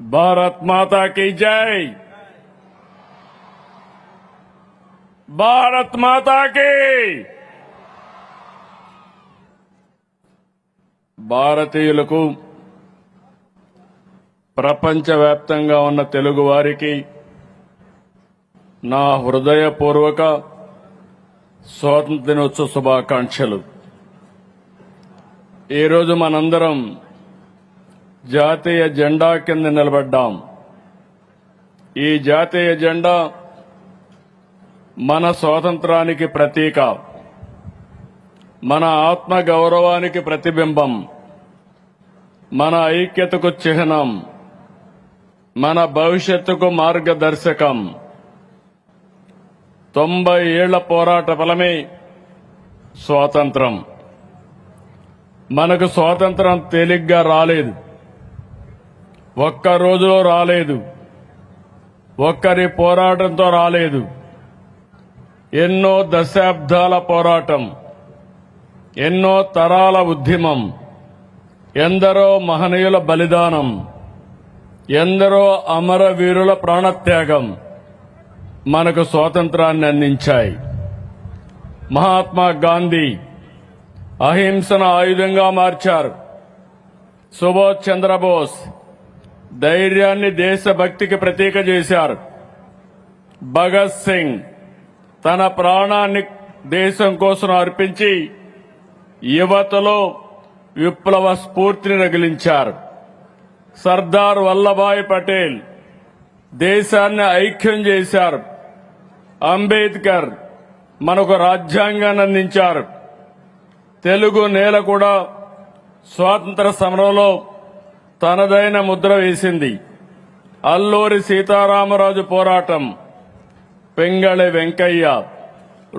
भारत माता की जय। भारत माता की। భారతీయులకు ప్రపంచవ్యాప్తంగా ఉన్న తెలుగు వారికి నా హృదయపూర్వక స్వాతంత్ర్య దినోత్సవ శుభాకాంక్షలు। ఈ రోజు మనందరం జాతీయ జెండా కింద నిలబడ్డాం। ఈ జాతీయ జెండా మన స్వాతంత్రానికి ప్రతీక, మన ఆత్మ గౌరవానికి ప్రతిబింబం, మన ఐక్యతకు చిహ్నం, మన భవిష్యత్తుకు మార్గదర్శకం। 90 ఏళ్ల పోరాట ఫలమే స్వాతంత్రం। మనకు స్వాతంత్రం తేలిగ్గా రాలేదు, ఒక్క రోజులో రాలేదు, ఒక్కరి పోరాటంతో రాలేదు। ఎన్నో దశాబ్దాల పోరాటం, ఎన్నో తరాల ఉద్యమం, ఎందరో మహనీయుల బలిదానం, ఎందరో అమరవీరుల ప్రాణత్యాగం మనకు స్వాతంత్రాన్ని అందించాయి। మహాత్మా గాంధీ అహింసను ఆయుధంగా మార్చారు। సుభాష్ చంద్రబోస్ ధైర్యాన్ని దేశభక్తికి ప్రతీక చేశారు। భగత్ సింగ్ తన ప్రాణాన్ని దేశం కోసం అర్పించి యువతలో విప్లవ స్ఫూర్తిని రగిలించారు। సర్దార్ వల్లభాయ్ పటేల్ దేశాన్ని ఐక్యం చేశారు। అంబేద్కర్ మనకు రాజ్యాంగాన్ని అందించారు। తెలుగు నేల కూడా స్వాతంత్ర సమరంలో తనదైన ముద్ర వేసింది। అల్లూరి సీతారామరాజు పోరాటం, పింగళి వెంకయ్య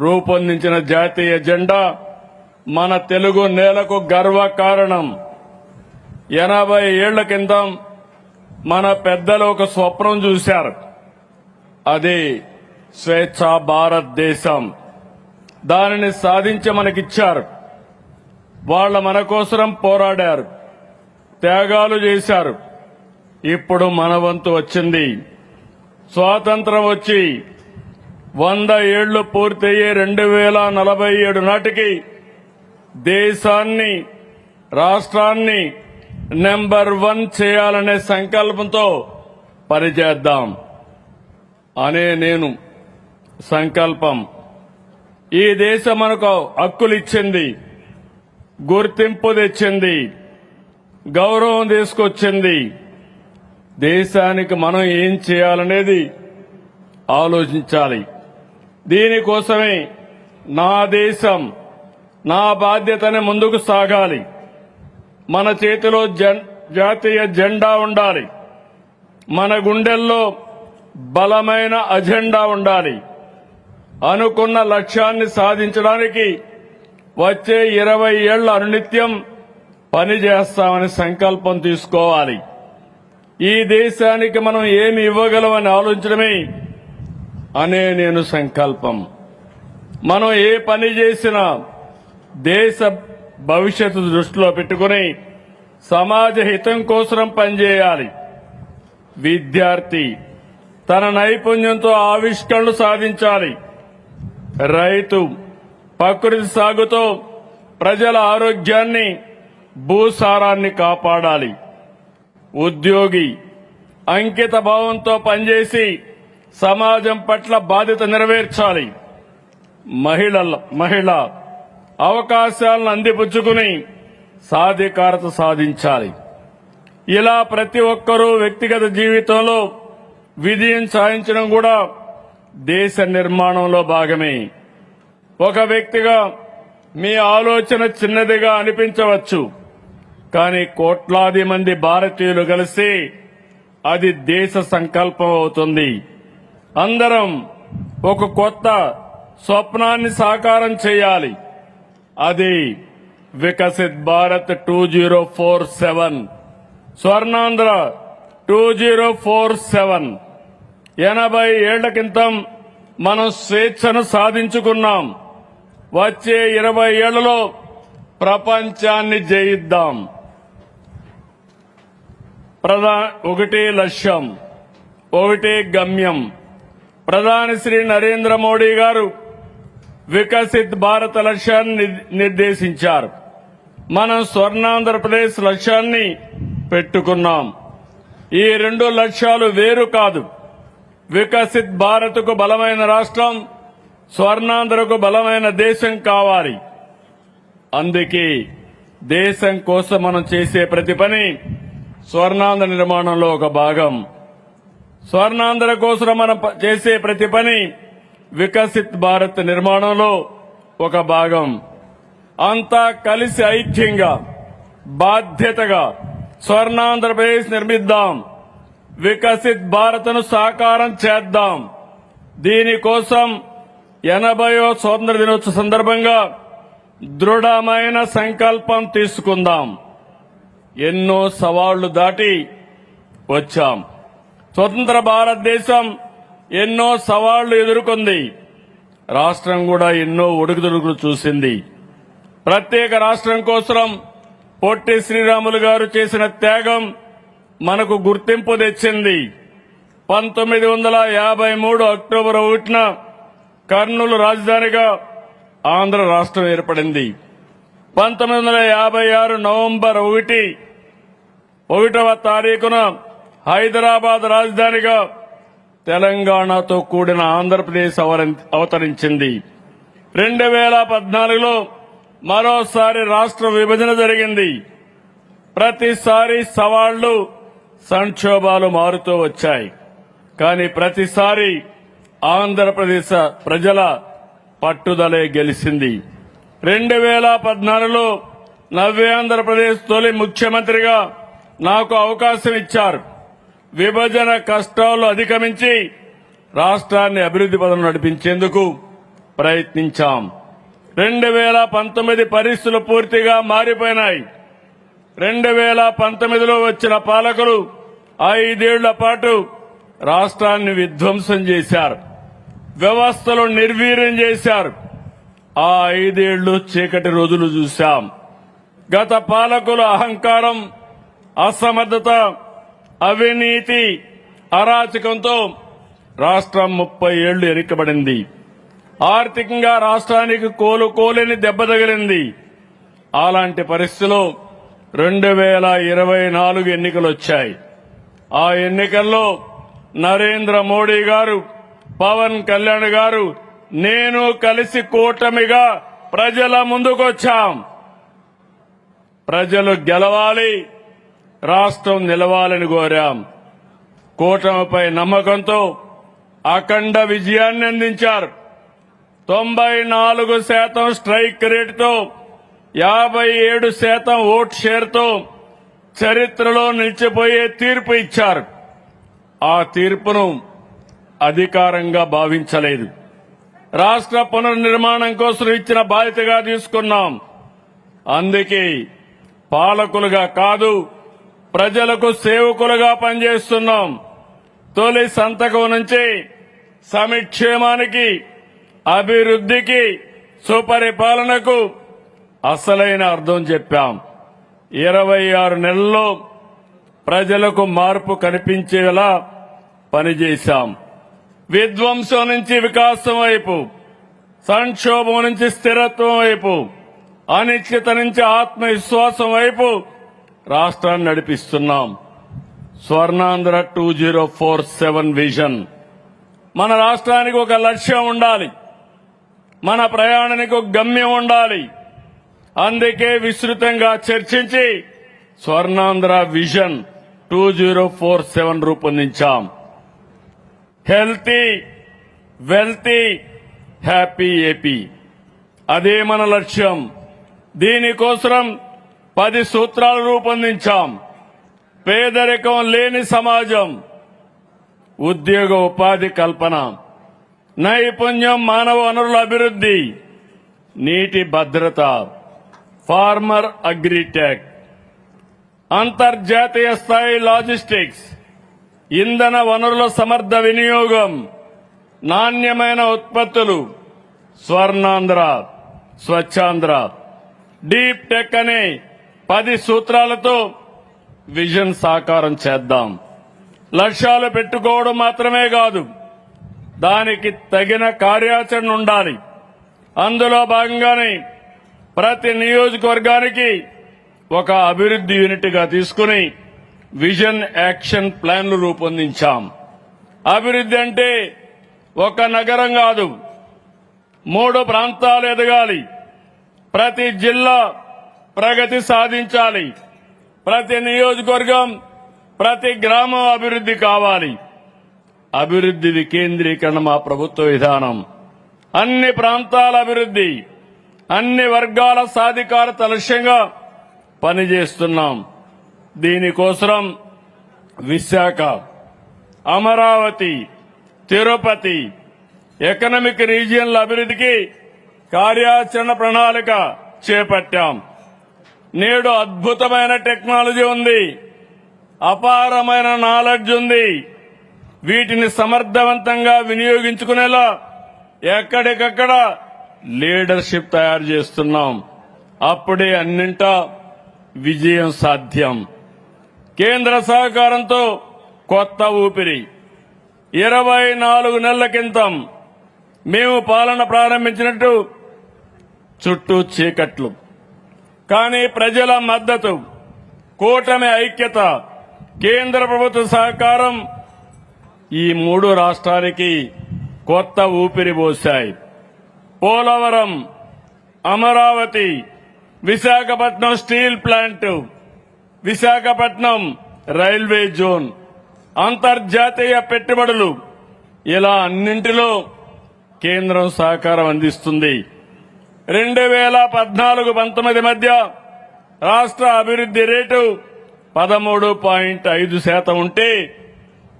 రూపొందించిన జాతీయ జెండా మన తెలుగు నేలకు గర్వకారణం। 80 ఏళ్ల కిందం మన పెద్దలు ఒక స్వప్నం చూశారు, అది స్వేచ్ఛా భారతదేశం। దానిని సాధించి మనకిచ్చారు। వాళ్ళ మన కోసం పోరాడారు, త్యాగాలు చేశారు। ఇప్పుడు మన వంతు వచ్చింది। స్వాతంత్రం వచ్చి 100 ఏళ్లు పూర్తయ్యే 2047 నాటికి దేశాన్ని, రాష్ట్రాన్ని నెంబర్ 1 చేయాలనే సంకల్పంతో పనిచేద్దాం అనే నేను సంకల్పం। ఈ దేశం మనకు హక్కులిచ్చింది, గుర్తింపు తెచ్చింది, గౌరవం తీసుకొచ్చింది। దేశానికి మనం ఏం చేయాలనేది ఆలోచించాలి। దీనికోసమే నా దేశం, నా బాధ్యతని ముందుకు సాగాలి। మన చేతిలో జాతీయ జెండా ఉండాలి, మన గుండెల్లో బలమైన అజెండా ఉండాలి। అనుకున్న లక్ష్యాన్ని సాధించడానికి వచ్చే 20 ఏళ్ల అనునిత్యం పనిచేస్తామని సంకల్పం తీసుకోవాలి। ఈ దేశానికి మనం ఏమి ఇవ్వగలమని ఆలోచించడమే అనే నేను సంకల్పం। మనం ఏ పని చేసినా దేశ భవిష్యత్తు దృష్టిలో పెట్టుకుని సమాజ హితం కోసం పనిచేయాలి। విద్యార్థి తన నైపుణ్యంతో ఆవిష్కరణలు సాధించాలి। రైతు ప్రకృతి సాగుతో ప్రజల ఆరోగ్యాన్ని, భూసారాన్ని కాపాడాలి। ఉద్యోగి అంకిత భావంతో పనిచేసి సమాజం పట్ల బాధ్యత నెరవేర్చాలి। మహిళ అవకాశాలను అందిపుచ్చుకుని సాధికారత సాధించాలి। ఇలా ప్రతి ఒక్కరూ వ్యక్తిగత జీవితంలో విజయం సాధించడం కూడా దేశ నిర్మాణంలో భాగమే। ఒక వ్యక్తిగా మీ ఆలోచన చిన్నదిగా అనిపించవచ్చు, కానీ కోట్లాది మంది భారతీయులు కలిసి అది దేశ సంకల్పం అవుతుంది। అందరం ఒక కొత్త స్వప్నాన్ని సాకారం చేయాలి। అది వికసిత్ భారత్ 2047, స్వర్ణాంధ్ర 2047। 80 ఏళ్ల క్రితం మనం స్వేచ్ఛను సాధించుకున్నాం। వచ్చే 20 ఏళ్లలో ప్రపంచాన్ని జయిద్దాం। ఒకటే లక్ష్యం, ఒకటే గమ్యం. ప్రధాని శ్రీ నరేంద్ర మోడీ గారు వికసిత్ భారత్ లక్ష్యాన్ని నిర్దేశించారు. మనం స్వర్ణాంధ్రప్రదేశ్ లక్ష్యాన్ని పెట్టుకున్నాం. ఈ రెండు లక్ష్యాలు వేరు కాదు. వికసిత్ భారత్కు బలమైన రాష్ట్రం, స్వర్ణాంధ్రకు బలమైన దేశం కావాలి. అందుకే దేశం కోసం మనం చేసే ప్రతి పని స్వర్ణాంధ్ర నిర్మాణంలో ఒక భాగం. స్వర్ణాంధ్ర కోసం మనం చేసే ప్రతి పని వికసిత్ భారత్ నిర్మాణంలో ఒక భాగం. అంతా కలిసి ఐక్యంగా బాధ్యతగా స్వర్ణాంధ్రప్రదేశ్ నిర్మిద్దాం. వికసిత్ భారత్ను సాకారం చేద్దాం. దీనికోసం 80వ స్వాతంత్ర దినోత్సవ సందర్భంగా దృఢమైన సంకల్పం తీసుకుందాం. ఎన్నో సవాళ్లు దాటి వచ్చాం. స్వతంత్ర భారతదేశం ఎన్నో సవాళ్లు ఎదుర్కొంది. రాష్ట్రం కూడా ఎన్నో ఒడుకుదొడుకులు చూసింది. ప్రత్యేక రాష్ట్రం కోసం పొట్టి శ్రీరాములు గారు చేసిన త్యాగం మనకు గుర్తింపు తెచ్చింది. 1953 అక్టోబర్ 1న కర్నూలు రాజధానిగా ఆంధ్ర రాష్ట్రం ఏర్పడింది. 1956 నవంబర్ 1వ తారీఖున హైదరాబాద్ రాజధానిగా తెలంగాణతో కూడిన ఆంధ్రప్రదేశ్ అవతరించింది. 2014లో మరోసారి రాష్ట్ర విభజన జరిగింది. ప్రతిసారి సవాళ్లు, సంక్షోభాలు మారుతూ వచ్చాయి. కానీ ప్రతిసారి ఆంధ్రప్రదేశ్ ప్రజల పట్టుదలే గెలిచింది. 2014లో నవ్య ఆంధ్రప్రదేశ్ తొలి ముఖ్యమంత్రిగా నాకు అవకాశం ఇచ్చారు. విభజన కష్టాలు అధిగమించి రాష్ట్రాన్ని అభివృద్ది పథంలో నడిపించేందుకు ప్రయత్నించాం. 2019 పరిస్థితులు పూర్తిగా మారిపోయినాయి. 2019లో వచ్చిన పాలకులు 5 ఏళ్ల పాటు రాష్ట్రాన్ని విధ్వంసం చేశారు. వ్యవస్థలు నిర్వీర్యం చేశారు. ఆ 5 ఏళ్లు చీకటి రోజులు చూశాం. గత పాలకుల అహంకారం, అసమర్థత, అవినీతి, అరాచకంతో రాష్ట్రం 30 ఏళ్లు ఎరికబడింది. ఆర్థికంగా రాష్ట్రానికి కోలుకోలేని దెబ్బ తగిలింది. అలాంటి పరిస్థితిలో 2024 ఎన్నికలు వచ్చాయి. ఆ ఎన్నికల్లో నరేంద్ర మోడీ గారు, పవన్ కళ్యాణ్ గారు, నేను కలిసి కూటమిగా ప్రజల ముందుకొచ్చాం. ప్రజలు గెలవాలి, రాష్ట్రం నిలవాలని కోరాం. కూటమిపై నమ్మకంతో అఖండ విజయాన్ని అందించారు. 94% స్ట్రైక్ రేటుతో 57% ఓట్ షేర్తో చరిత్రలో నిలిచిపోయే తీర్పు ఇచ్చారు. ఆ తీర్పును అధికారంగా భావించలేదు. రాష్ట్ర పునర్నిర్మాణం కోసం ఇచ్చిన బాధ్యతగా తీసుకున్నాం. అందుకే పాలకులుగా కాదు, ప్రజలకు సేవకులుగా పనిచేస్తున్నాం. తొలి సంతకం నుంచి సంక్షేమానికి, అభివృద్ధికి, సుపరిపాలనకు అసలైన అర్థం చెప్పాం. 26 నెలల్లో ప్రజలకు మార్పు కనిపించేలా పనిచేశాం. విధ్వంసం నుంచి వికాసం వైపు, సంక్షోభం నుంచి స్థిరత్వం వైపు, అనిశ్చిత నుంచి ఆత్మవిశ్వాసం వైపు రాష్ట్రాన్ని నడిపిస్తున్నాం. స్వర్ణాంధ్ర 2047 విజన్. మన రాష్ట్రానికి ఒక లక్ష్యం ఉండాలి. మన ప్రయాణానికి ఒక గమ్యం ఉండాలి. అందుకే విస్తృతంగా చర్చించి స్వర్ణాంధ్ర విజన్ 2047 రూపొందించాం. హెల్తీ, వెల్తీ, హ్యాపీ ఏపీ, అదే మన లక్ష్యం. దీనికోసం 10 సూత్రాలు రూపొందించాం. పేదరికం లేని సమాజం, ఉద్యోగ ఉపాధి కల్పన, నైపుణ్యం, మానవ వనరుల అభివృద్ధి, నీటి భద్రత, ఫార్మర్ అగ్రిటెక్, అంతర్జాతీయ స్థాయి లాజిస్టిక్స్, ఇంధన వనరుల సమర్థ వినియోగం, నాణ్యమైన ఉత్పత్తులు, స్వర్ణాంధ్ర, స్వచ్ఛాంధ్ర, డీప్ టెక్ అనే 10 సూత్రాలతో విజన్ సాకారం చేద్దాం. లక్ష్యాలు పెట్టుకోవడం మాత్రమే కాదు, దానికి తగిన కార్యాచరణ ఉండాలి. అందులో భాగంగానే ప్రతి నియోజకవర్గానికి ఒక అభివృద్ధి యూనిట్గా తీసుకుని విజన్ యాక్షన్ ప్లాన్లు రూపొందించాం. అభివృద్ధి అంటే ఒక నగరం కాదు, 3 ప్రాంతాలు ఎదగాలి. ప్రతి జిల్లా ప్రగతి సాధించాలి. ప్రతి నియోజకవర్గం, ప్రతి గ్రామం అభివృద్ధి కావాలి. అభివృద్ధి వికేంద్రీకరణ మా ప్రభుత్వ విధానం. అన్ని ప్రాంతాల అభివృద్ధి, అన్ని వర్గాల సాధికారత లక్ష్యంగా పనిచేస్తున్నాం. దీనికోసం విశాఖ, అమరావతి, తిరుపతి ఎకనామిక్ రీజియన్ల అభివృద్ధికి కార్యాచరణ ప్రణాళిక చేపట్టాం. నేడు అద్భుతమైన టెక్నాలజీ ఉంది, అపారమైన నాలెడ్జ్ ఉంది. వీటిని సమర్థవంతంగా వినియోగించుకునేలా ఎక్కడికక్కడ లీడర్షిప్ తయారు చేస్తున్నాం. అప్పుడే అన్నింటా విజయం సాధ్యం. కేంద్ర సహకారంతో కొత్త ఊపిరి. 24 నెలల క్రితం మేము పాలన ప్రారంభించినట్టు చుట్టూ చీకట్లు, కానీ ప్రజల మద్దతు, కూటమి ఐక్యత, కేంద్ర ప్రభుత్వ సహకారం ఈ 3 రాష్ట్రాలకి కొత్త ఊపిరి పోశాయి. Polavaram, Amaravati, Visakhapatnam steel plant, Visakhapatnam railway zone, అంతర్జాతీయ పెట్టుబడులు, ఇలా అన్నింటిలో కేంద్రం సహకారం అందిస్తుంది. 2014-19 మధ్య రాష్ట్ర అభివృద్ధి రేటు 13.5% ఉంటే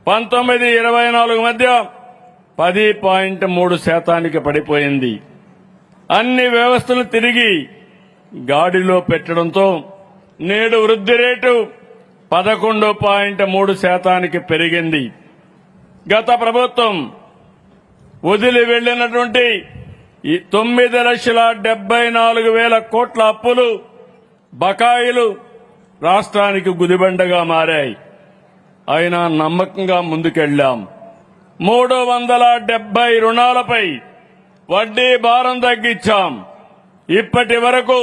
19-24 మధ్య 10.3% పడిపోయింది. అన్ని వ్యవస్థలు తిరిగి గాడిలో పెట్టడంతో నేడు వృద్ధి రేటు 11.3% పెరిగింది. గత ప్రభుత్వం వదిలి వెళ్లినటువంటి 9,74,000 కోట్ల అప్పులు, బకాయిలు రాష్ట్రానికి గుదిబండగా మారాయి. అయినా నమ్మకంగా ముందుకెళ్లాం. 370 రుణాలపై వడ్డీ భారం తగ్గించాం. ఇప్పటి వరకు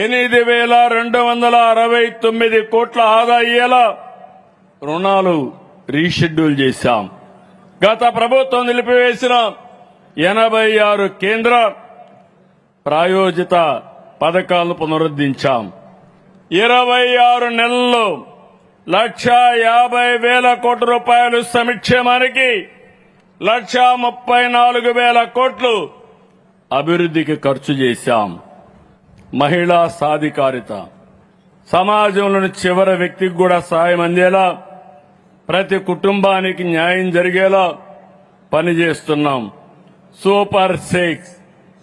8,269 కోట్ల ఆదా అయ్యేలా రుణాలు రీషెడ్యూల్ చేశాం. గత ప్రభుత్వం నిలిపివేసిన 86 కేంద్ర ప్రాయోజిత పథకాలను పునరుద్ధరించాం. 26 నెలల్లో 1,50,000 కోట్ల రూపాయలు సంక్షేమానికి, 1,34,000 కోట్లు అభివృద్ధికి ఖర్చు చేశాం. మహిళా సాధికారిత, సమాజంలోని చివరి వ్యక్తికి కూడా సాయం అందేలా, ప్రతి కుటుంబానికి న్యాయం జరిగేలా పనిచేస్తున్నాం. సూపర్ 6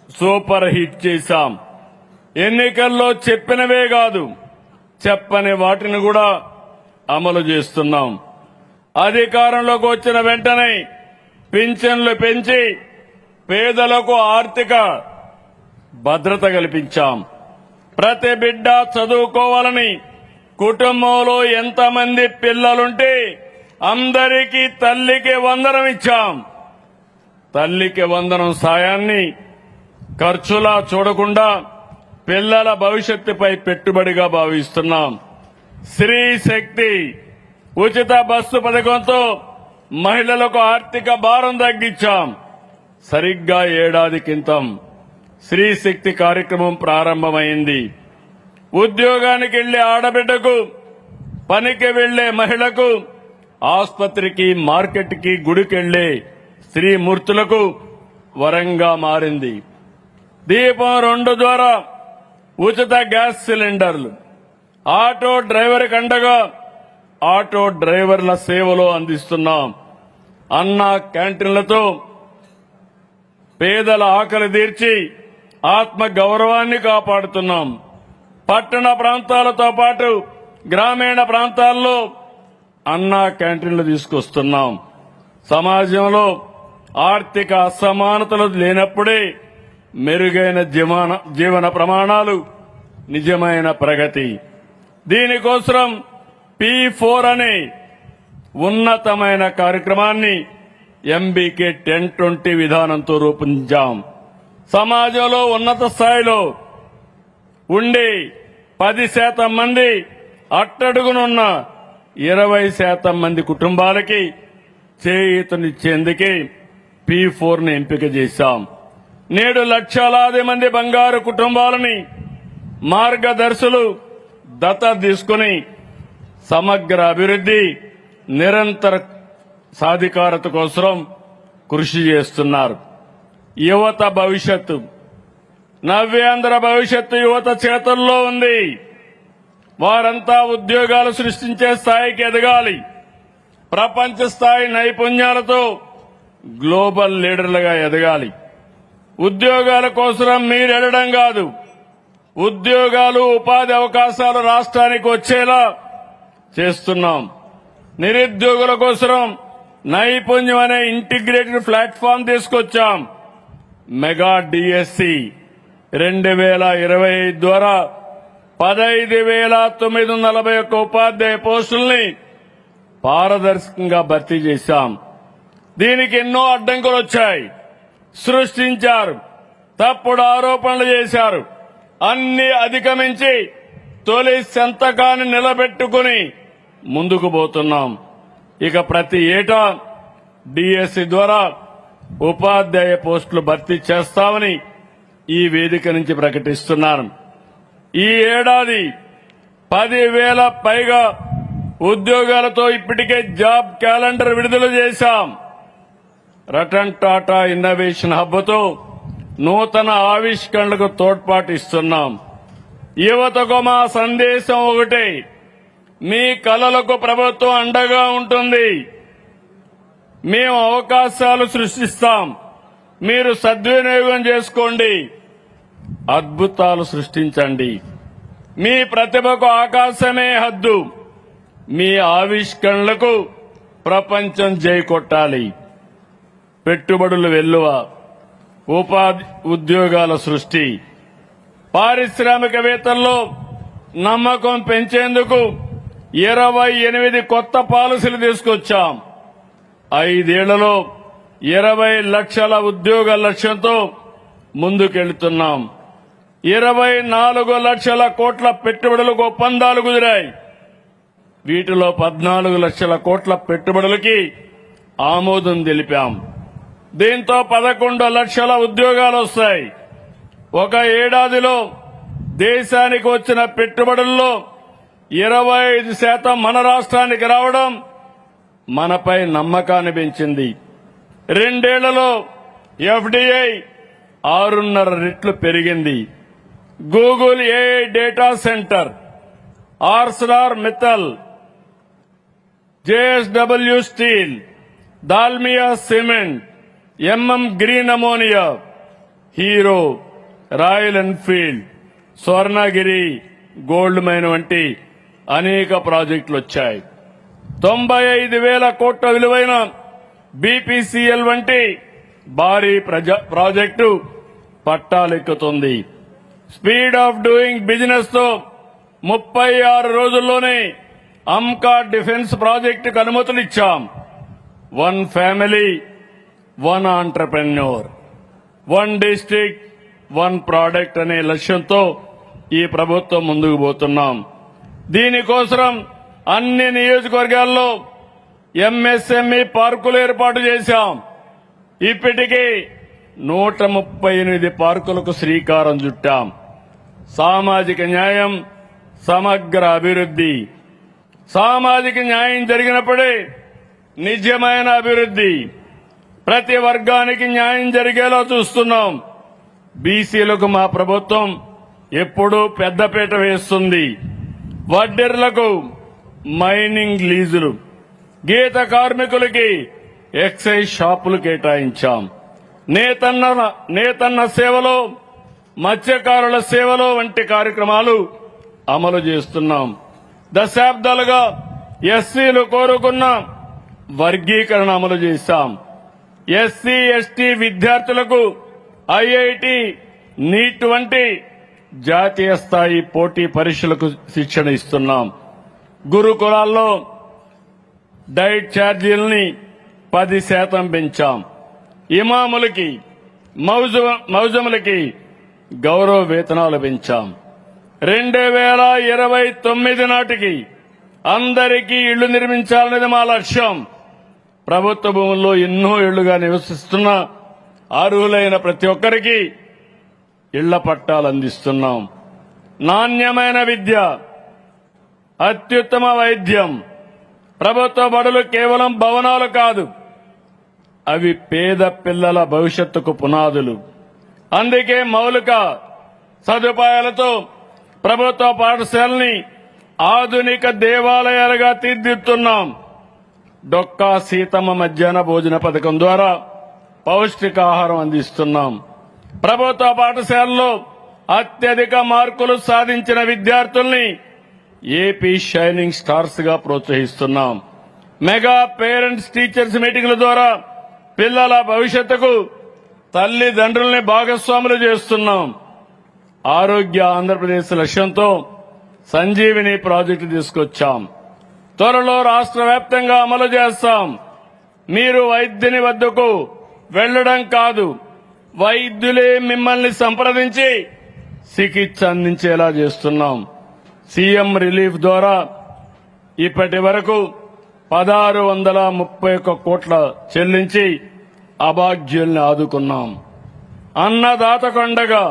సూపర్ హిట్ చేశాం. ఎన్నికల్లో చెప్పినవే కాదు, చెప్పని వాటిని కూడా అమలు చేస్తున్నాం. అధికారంలోకి వచ్చిన వెంటనే పింఛన్లు పెంచి పేదలకు ఆర్థిక భద్రత కల్పించాం. ప్రతి బిడ్డ చదువుకోవాలని, కుటుంబంలో ఎంతమంది పిల్లలుంటే అందరికీ తల్లికి వందనం ఇచ్చాం. తల్లికి వందనం సాయాన్ని ఖర్చులా చూడకుండా పిల్లల భవిష్యత్తుపై పెట్టుబడిగా భావిస్తున్నాం. స్త్రీ శక్తి ఉచిత బస్సు పథకంతో మహిళలకు ఆర్థిక భారం తగ్గించాం. సరిగ్గా ఏడాది క్రితం స్త్రీ శక్తి కార్యక్రమం ప్రారంభమైంది. ఉద్యోగానికి వెళ్లే ఆడబిడ్డకు, పనికి వెళ్లే మహిళకు, ఆసుపత్రికి, మార్కెట్కి, గుడికెళ్లే స్త్రీ మూర్తులకు వరంగా మారింది. దీపం 2 ద్వారా ఉచిత గ్యాస్ సిలిండర్లు, ఆటో డ్రైవర్ కండగా ఆటో డ్రైవర్ల సేవలో అందిస్తున్నాం. అన్న క్యాంటీన్లతో పేదల ఆకలి తీర్చి ఆత్మ గౌరవాన్ని కాపాడుతున్నాం. పట్టణ ప్రాంతాలతో పాటు గ్రామీణ ప్రాంతాల్లో అన్న క్యాంటీన్లు తీసుకొస్తున్నాం. సమాజంలో ఆర్థిక అసమానతలు లేనప్పుడే మెరుగైన జీవన ప్రమాణాలు, నిజమైన ప్రగతి. దీనికోసం P4 అనే ఉన్నతమైన కార్యక్రమాన్ని MBK 1020 విధానంతో రూపొందించాం. సమాజంలో ఉన్నత స్థాయిలో ఉండి 10% మంది అట్టడుగునున్న 20% మంది కుటుంబాలకి చేయూతనిచ్చేందుకే P4ని ఎంపిక చేశాం. నేడు లక్షలాది మంది బంగారు కుటుంబాలని మార్గదర్శులు దత్తత తీసుకుని సమగ్ర అభివృద్ధి నిరంతర సాధికారత కోసం కృషి చేస్తున్నారు. యువత భవిష్యత్తు, నవ్యాంధ్ర భవిష్యత్తు యువత చేతుల్లో ఉంది. వారంతా ఉద్యోగాలు సృష్టించే స్థాయికి ఎదగాలి. ప్రపంచ స్థాయి నైపుణ్యాలతో గ్లోబల్ లీడర్లుగా ఎదగాలి. ఉద్యోగాల కోసం మీరు ఎడడం కాదు, ఉద్యోగాలు ఉపాధి అవకాశాలు రాష్ట్రానికి వచ్చేలా చేస్తున్నాం. నిరుద్యోగుల కోసం నైపుణ్యం అనే ఇంటిగ్రేటెడ్ ప్లాట్ఫామ్ తీసుకొచ్చాం. మెగా డిఎస్సి 2025 ద్వారా 15,941 ఉపాధ్యాయ పోస్టుల్ని పారదర్శకంగా భర్తీ చేశాం. దీనికి ఎన్నో అడ్డంకులు వచ్చాయి. సృష్టించారు, తప్పుడు ఆరోపణలు చేశారు. అన్ని అధిగమించి తొలి సంతకాన్ని నిలబెట్టుకుని ముందుకు పోతున్నాం. ఇక ప్రతి ఏటా డిఎస్సి ద్వారా ఉపాధ్యాయ పోస్టులు భర్తీ చేస్తామని ఈ వేదిక నుంచి ప్రకటిస్తున్నాను. ఈ ఏడాది 10,000 పైగా ఉద్యోగాలతో ఇప్పటికే జాబ్ క్యాలెండర్ విడుదల చేశాం. రతన్ టాటా ఇన్నోవేషన్ హబ్తో నూతన ఆవిష్కరణలకు తోడ్పాటు ఇస్తున్నాం. యువతకు మా సందేశం ఒకటే, మీ కలలకు ప్రభుత్వం అండగా ఉంటుంది. మేము అవకాశాలు సృష్టిస్తాం, మీరు సద్వినియోగం చేసుకోండి, అద్భుతాలు సృష్టించండి. మీ ప్రతిభకు ఆకాశమే హద్దు. మీ ఆవిష్కరణలకు ప్రపంచం జై కొట్టాలి. పెట్టుబడులు వెల్లువ, ఉపాధి ఉద్యోగాల సృష్టి, పారిశ్రామికవేత్తల్లో నమ్మకం పెంచేందుకు 28 కొత్త పాలసీలు తీసుకొచ్చాం. 5 ఏళ్లలో 20 లక్షల ఉద్యోగ లక్ష్యంతో ముందుకెళ్తున్నాం. 24 లక్షల కోట్ల పెట్టుబడులకు ఒప్పందాలు కుదిరాయి. వీటిలో 14 లక్షల కోట్ల పెట్టుబడులకి ఆమోదం తెలిపాం. దీంతో 11 లక్షల ఉద్యోగాలు వస్తాయి. ఒక ఏడాదిలో దేశానికి వచ్చిన పెట్టుబడుల్లో 25% మన రాష్ట్రానికి రావడం మనపై నమ్మకాన్ని పెంచింది. 2 ఏళ్లలో FDI 6.5 రెట్లు పెరిగింది. Google AI data centre, Arcelor Mittal, JSW steel, Dalmia cement, green ammonia, Hero, Royal Enfield, Swarnagiri gold mine వంటి అనేక ప్రాజెక్టులు వచ్చాయి. 95,000 కోట్ల విలువైన BPCL వంటి భారీ ప్రాజెక్టు పట్టాలెక్కుతుంది. స్పీడ్ ఆఫ్ డూయింగ్ బిజినెస్ తో 36 రోజుల్లోనే అమ్కా డిఫెన్స్ ప్రాజెక్టుకు అనుమతులు ఇచ్చాం. 1 ఫ్యామిలీ 1 ఆంటర్ప్రెన్యూర్, 1 డిస్ట్రిక్ట్ 1 ప్రోడక్ట్ అనే లక్ష్యంతో ఈ ప్రభుత్వం ముందుకు పోతున్నాం. దీనికోసం అన్ని నియోజకవర్గాల్లో MSME పార్కులు ఏర్పాటు చేశాం. ఇప్పటికీ 138 పార్కులకు శ్రీకారం చుట్టాం. సామాజిక న్యాయం, సమగ్ర అభివృద్ధి. సామాజిక న్యాయం జరిగినప్పుడే నిజమైన అభివృద్ధి. ప్రతి వర్గానికి న్యాయం జరిగేలా చూస్తున్నాం. బీసీలకు మా ప్రభుత్వం ఎప్పుడూ పెద్దపీట వేస్తుంది. వడ్డెర్లకు మైనింగ్ లీజులు, గీత కార్మికులకి ఎక్సైజ్ షాపులు కేటాయించాం. నేతన్న సేవలో, మత్స్యకారుల సేవలో వంటి కార్యక్రమాలు అమలు చేస్తున్నాం. దశాబ్దాలుగా ఎస్సీలు కోరుకున్న వర్గీకరణ అమలు చేశాం. SC, ST విద్యార్థులకు IIT, నీట్ వంటి జాతీయ స్థాయి పోటీ పరీక్షలకు శిక్షణ ఇస్తున్నాం. గురుకులాల్లో డైట్ ఛార్జీలని 10% పెంచాం. ఇమాములకి మౌజములకి గౌరవ వేతనాలు పెంచాం. 2029 నాటికి అందరికీ ఇళ్లు నిర్మించాలనేది మా లక్ష్యం. ప్రభుత్వ భూముల్లో ఎన్నో ఇళ్లుగా నివసిస్తున్న అర్హులైన ప్రతి ఒక్కరికి ఇళ్ల పట్టాలు అందిస్తున్నాం. నాణ్యమైన విద్య, అత్యుత్తమ వైద్యం. ప్రభుత్వ బడులు కేవలం భవనాలు కాదు, అవి పేద పిల్లల భవిష్యత్తుకు పునాదులు. అందుకే మౌలిక సదుపాయాలతో ప్రభుత్వ పాఠశాలని ఆధునిక దేవాలయాలుగా తీర్చిదిద్దుతున్నాం. డొక్కా సీతమ్మ మధ్యాహ్న భోజన పథకం ద్వారా పౌష్టికాహారం అందిస్తున్నాం. ప్రభుత్వ పాఠశాలలో అత్యధిక మార్కులు సాధించిన విద్యార్థుల్ని ఏపీ షైనింగ్ స్టార్స్ గా ప్రోత్సహిస్తున్నాం. మెగా పేరెంట్స్ టీచర్స్ మీటింగ్ల ద్వారా పిల్లల భవిష్యత్తుకు తల్లిదండ్రుల్ని భాగస్వాములు చేస్తున్నాం. ఆరోగ్య ఆంధ్రప్రదేశ్ లక్ష్యంతో సంజీవిని ప్రాజెక్టు తీసుకొచ్చాం. త్వరలో రాష్ట్ర వ్యాప్తంగా అమలు చేస్తాం. మీరు వైద్యుని వద్దకు వెళ్లడం కాదు, వైద్యులే మిమ్మల్ని సంప్రదించి చికిత్స అందించేలా చేస్తున్నాం. సీఎం రిలీఫ్ ద్వారా ఇప్పటి వరకు 1631 కోట్ల చెల్లించి అభాగ్యుల్ని ఆదుకున్నాం. అన్నదాతకు అండగా,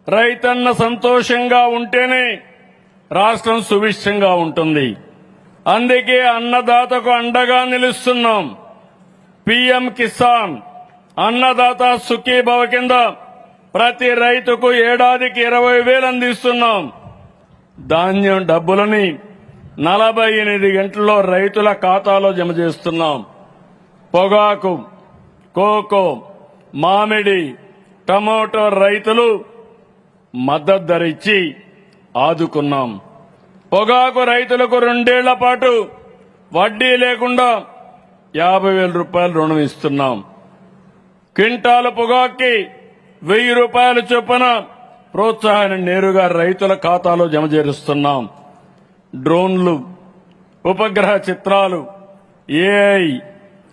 రైతన్న సంతోషంగా ఉంటేనే రాష్ట్రం సుభిక్షంగా ఉంటుంది. అందుకే అన్నదాతకు అండగా నిలుస్తున్నాం. పీఎం కిసాన్ అన్నదాత సుఖీభవ కింద ప్రతి రైతుకు ఏడాదికి 20,000 అందిస్తున్నాం. ధాన్యం డబ్బులని 48 గంటల్లో రైతుల ఖాతాలో జమ చేస్తున్నాం. పొగాకు, కోకో, మామిడి, టమోటో రైతులు మద్దతు ధర ఇచ్చి ఆదుకున్నాం. పొగాకు రైతులకు 2 ఏళ్ల పాటు వడ్డీ లేకుండా 50,000 రూపాయలు రుణం ఇస్తున్నాం. క్వింటాలు పొగాక్కి 1,000 రూపాయల చొప్పున ప్రోత్సాహాన్ని నేరుగా రైతుల ఖాతాలో జమ చేరుస్తున్నాం. డ్రోన్లు, ఉపగ్రహ చిత్రాలు, ఏఐ,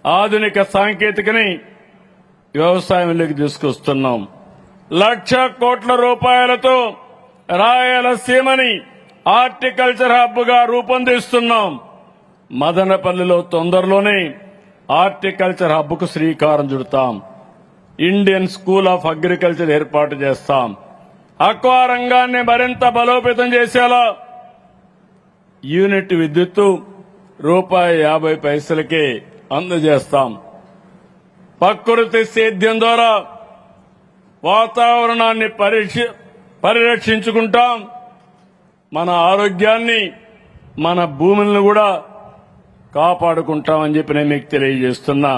ఆధునిక సాంకేతికని వ్యవసాయంలోకి తీసుకొస్తున్నాం. 1,00,000 కోట్ల రూపాయలతో రాయలసీమని హార్టికల్చర్ హబ్ గా రూపొందిస్తున్నాం. మదనపల్లిలో తొందరలోనే హార్టికల్చర్ హబ్ కు శ్రీకారం చుడతాం. ఇండియన్ స్కూల్ ఆఫ్ అగ్రికల్చర్ ఏర్పాటు చేస్తాం. అక్వా రంగాన్ని మరింత బలోపేతం చేసేలా యూనిట్ విద్యుత్తు ₹50 అందజేస్తాం. ప్రకృతి సేద్యం ద్వారా వాతావరణాన్ని పరిరక్షించుకుంటాం. మన ఆరోగ్యాన్ని, మన భూములను కూడా కాపాడుకుంటామని చెప్పి నేను మీకు తెలియజేస్తున్నా.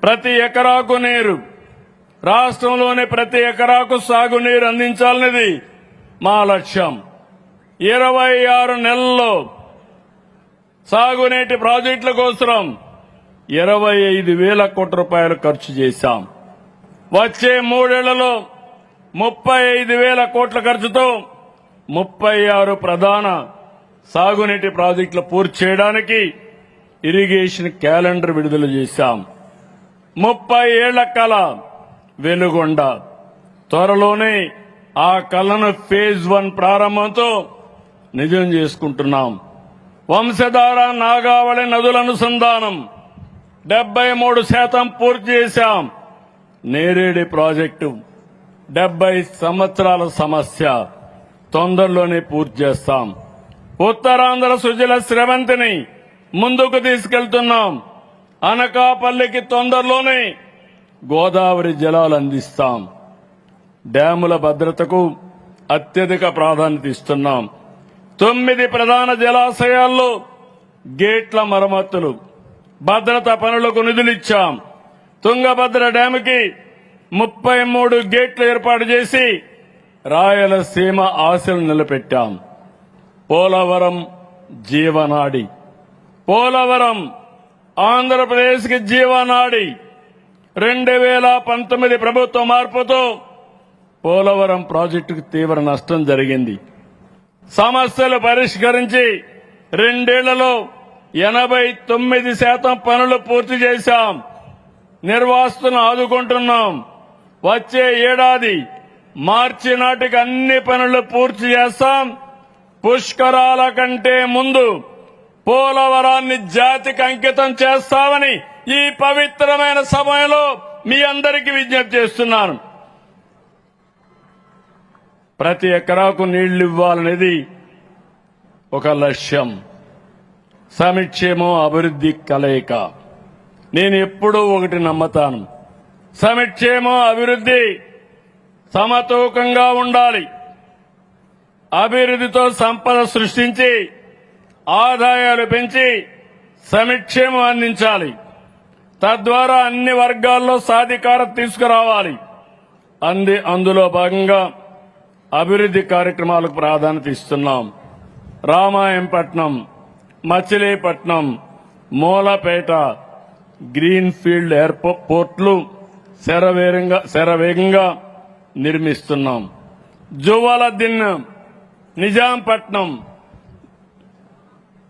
ప్రతి ఎకరాకు నీరు, రాష్ట్రంలోని ప్రతి ఎకరాకు సాగునీరు అందించాలనేది మా లక్ష్యం. 26 నెలల్లో సాగునీటి ప్రాజెక్టుల కోసం 25,000 కోట్ల రూపాయలు ఖర్చు చేశాం. వచ్చే 3 ఏళ్లలో 35,000 కోట్ల ఖర్చుతో 36 ప్రధాన సాగునీటి ప్రాజెక్టులు పూర్తి చేయడానికి ఇరిగేషన్ క్యాలెండర్ విడుదల చేశాం. 30 ఏళ్ల కల వెలుగొండ. త్వరలోనే ఆ కలను ఫేజ్ 1 ప్రారంభంతో నిజం చేసుకుంటున్నాం. వంశధార, నాగావళి నదుల అనుసంధానం 73% పూర్తి చేశాం. నేరేడి ప్రాజెక్టు 70 సంవత్సరాల సమస్య, తొందరలోనే పూర్తి చేస్తాం. ఉత్తరాంధ్ర సుజల స్రవంతిని ముందుకు తీసుకెళ్తున్నాం. అనకాపల్లికి తొందరలోనే గోదావరి జలాలు అందిస్తాం. డ్యాముల భద్రతకు అత్యధిక ప్రాధాన్యత ఇస్తున్నాం. 9 ప్రధాన జలాశయాల్లో గేట్ల మరమ్మతులు, భద్రత పనులకు నిధులిచ్చాం. తుంగభద్ర డ్యాముకి 33 గేట్లు ఏర్పాటు చేసి రాయలసీమ ఆశలు నిలబెట్టాం. పోలవరం జీవనాడి. పోలవరం ఆంధ్రప్రదేశ్ కి జీవనాడి. 2019 ప్రభుత్వ మార్పుతో పోలవరం ప్రాజెక్టుకు తీవ్ర నష్టం జరిగింది. సమస్యలు పరిష్కరించి 2 ఏళ్లలో 89% పనులు పూర్తి చేశాం. నిర్వాసితులను ఆదుకుంటున్నాం. వచ్చే ఏడాది మార్చి నాటికి అన్ని పనులు పూర్తి చేస్తాం. పుష్కరాల కంటే ముందు పోలవరాన్ని జాతికి అంకితం చేస్తామని ఈ పవిత్రమైన సమయంలో మీ అందరికీ విజ్ఞప్తి చేస్తున్నాను. ప్రతి ఎకరాకు నీళ్లు ఇవ్వాలనేది ఒక లక్ష్యం. సంక్షేమం అభివృద్ధి కలయిక. నేను ఎప్పుడూ ఒకటి నమ్ముతాను, సంక్షేమం అభివృద్ధి సమతూకంగా ఉండాలి. అభివృద్ధితో సంపద సృష్టించి ఆదాయాలు పెంచి సంక్షేమం అందించాలి. తద్వారా అన్ని వర్గాల్లో సాధికారత తీసుకురావాలి. అందులో భాగంగా అభివృద్ధి కార్యక్రమాలకు ప్రాధాన్యత ఇస్తున్నాం. రామాయంపట్నం, మచిలీపట్నం, మూలపేట గ్రీన్ ఫీల్డ్ ఎయిర్పోర్ట్లు శరవేగంగా నిర్మిస్తున్నాం. జువ్వలదిన్నె, నిజాంపట్నం,